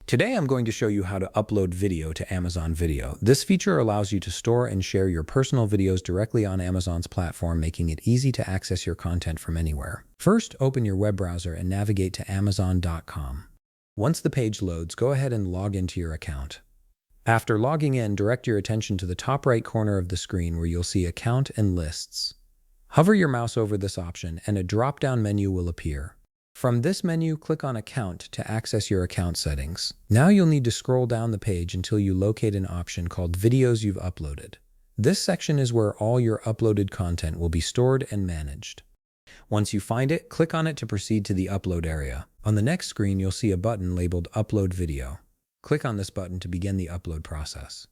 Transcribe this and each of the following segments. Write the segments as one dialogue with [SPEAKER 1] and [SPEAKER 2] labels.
[SPEAKER 1] Today I'm going to show you how to upload video to Amazon Video. This feature allows you to store and share your personal videos directly on Amazon's platform, making it easy to access your content from anywhere. First, open your web browser and navigate to Amazon.com. Once the page loads, go ahead and log into your account. After logging in, direct your attention to the top right corner of the screen where you'll see Account and Lists. Hover your mouse over this option and a drop-down menu will appear. From this menu, click on Account to access your account settings. Now you'll need to scroll down the page until you locate an option called Videos You've Uploaded. This section is where all your uploaded content will be stored and managed. Once you find it, click on it to proceed to the upload area. On the next screen, you'll see a button labeled Upload Video. Click on this button to begin the upload process.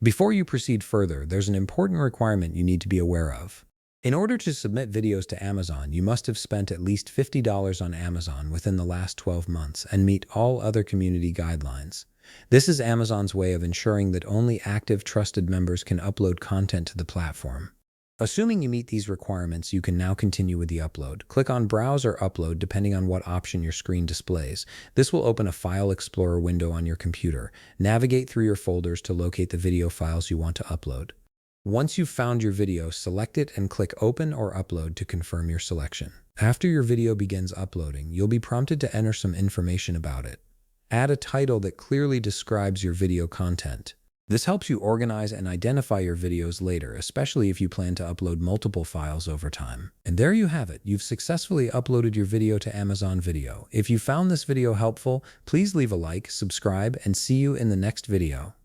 [SPEAKER 1] Before you proceed further, there's an important requirement you need to be aware of. In order to submit videos to Amazon, you must have spent at least $50 on Amazon within the last 12 months and meet all other community guidelines. This is Amazon's way of ensuring that only active, trusted members can upload content to the platform. Assuming you meet these requirements, you can now continue with the upload. Click on Browse or Upload depending on what option your screen displays. This will open a File Explorer window on your computer. Navigate through your folders to locate the video files you want to upload. Once you've found your video, select it and click Open or Upload to confirm your selection. After your video begins uploading, you'll be prompted to enter some information about it. Add a title that clearly describes your video content. This helps you organize and identify your videos later, especially if you plan to upload multiple files over time. And there you have it. You've successfully uploaded your video to Amazon Video. If you found this video helpful, please leave a like, subscribe, and see you in the next video.